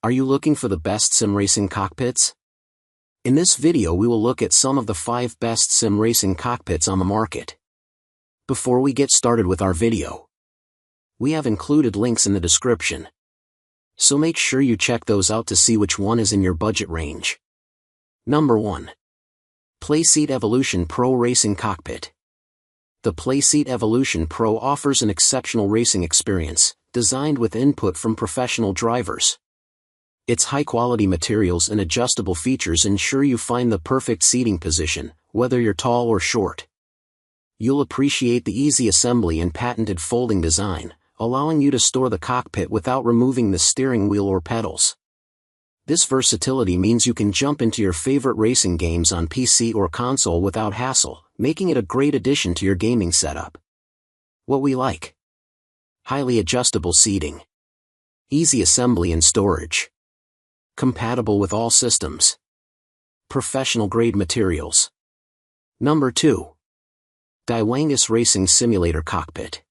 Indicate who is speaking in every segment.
Speaker 1: Are you looking for the best sim racing cockpits? In this video we will look at some of the 5 best sim racing cockpits on the market. Before we get started with our video, we have included links in the description, so make sure you check those out to see which one is in your budget range. Number 1. Playseat Evolution Pro Racing Cockpit. The Playseat Evolution Pro offers an exceptional racing experience, designed with input from professional drivers. Its high-quality materials and adjustable features ensure you find the perfect seating position, whether you're tall or short. You'll appreciate the easy assembly and patented folding design, allowing you to store the cockpit without removing the steering wheel or pedals. This versatility means you can jump into your favorite racing games on PC or console without hassle, making it a great addition to your gaming setup. What we like: highly adjustable seating, easy assembly and storage, compatible with all systems, professional-grade materials. Number 2. DIWANGUS Racing Simulator Cockpit.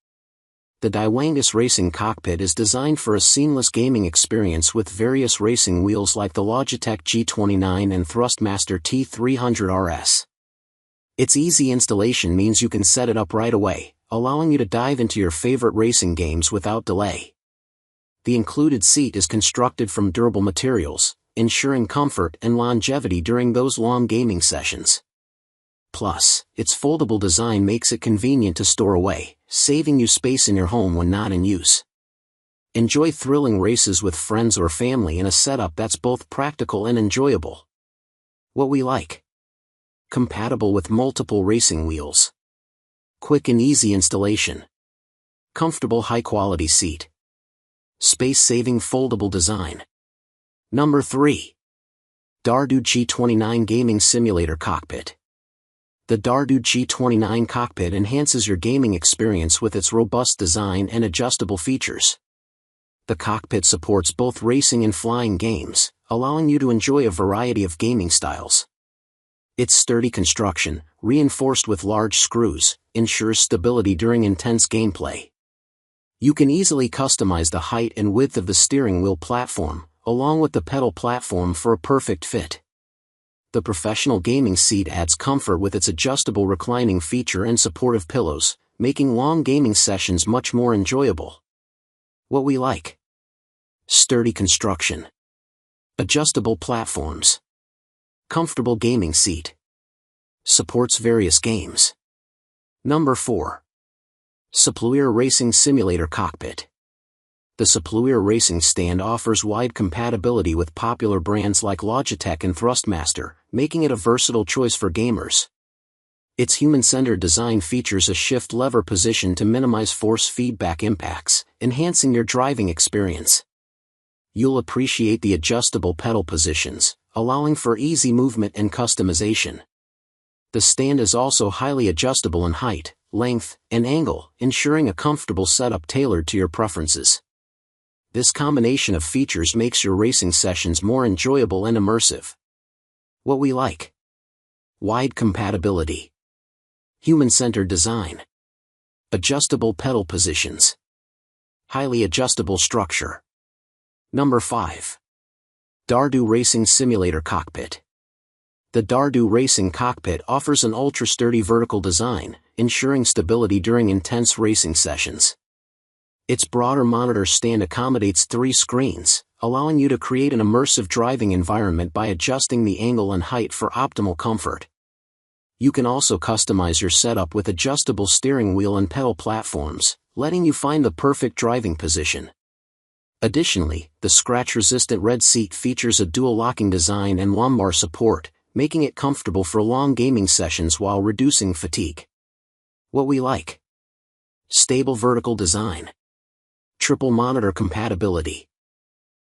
Speaker 1: The DIWANGUS Racing Cockpit is designed for a seamless gaming experience with various racing wheels like the Logitech G29 and Thrustmaster T300RS. Its easy installation means you can set it up right away, allowing you to dive into your favorite racing games without delay. The included seat is constructed from durable materials, ensuring comfort and longevity during those long gaming sessions. Plus, its foldable design makes it convenient to store away, saving you space in your home when not in use. Enjoy thrilling races with friends or family in a setup that's both practical and enjoyable. What we like: compatible with multiple racing wheels, quick and easy installation, comfortable high-quality seat, space-saving foldable design. Number 3. Dardoo G29 Gaming Simulator Cockpit. The Dardoo G29 cockpit enhances your gaming experience with its robust design and adjustable features. The cockpit supports both racing and flying games, allowing you to enjoy a variety of gaming styles. Its sturdy construction, reinforced with large screws, ensures stability during intense gameplay. You can easily customize the height and width of the steering wheel platform, along with the pedal platform for a perfect fit. The professional gaming seat adds comfort with its adjustable reclining feature and supportive pillows, making long gaming sessions much more enjoyable. What we like: sturdy construction, adjustable platforms, comfortable gaming seat, supports various games. Number 4. Supllueer Racing Simulator Cockpit. The Supllueer racing stand offers wide compatibility with popular brands like Logitech and Thrustmaster, making it a versatile choice for gamers. Its human-centered design features a shift lever position to minimize force feedback impacts, enhancing your driving experience. You'll appreciate the adjustable pedal positions, allowing for easy movement and customization. The stand is also highly adjustable in height, length, and angle, ensuring a comfortable setup tailored to your preferences. This combination of features makes your racing sessions more enjoyable and immersive. What we like: wide compatibility, human-centered design, adjustable pedal positions, highly adjustable structure. Number 5. Dardoo Racing Simulator Cockpit. The Dardoo Racing Cockpit offers an ultra-sturdy vertical design, ensuring stability during intense racing sessions. Its broader monitor stand accommodates 3 screens, allowing you to create an immersive driving environment by adjusting the angle and height for optimal comfort. You can also customize your setup with adjustable steering wheel and pedal platforms, letting you find the perfect driving position. Additionally, the scratch-resistant red seat features a dual locking design and lumbar support, making it comfortable for long gaming sessions while reducing fatigue. What we like: stable vertical design, triple monitor compatibility,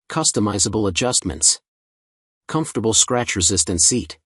Speaker 1: customizable adjustments, comfortable scratch-resistant seat.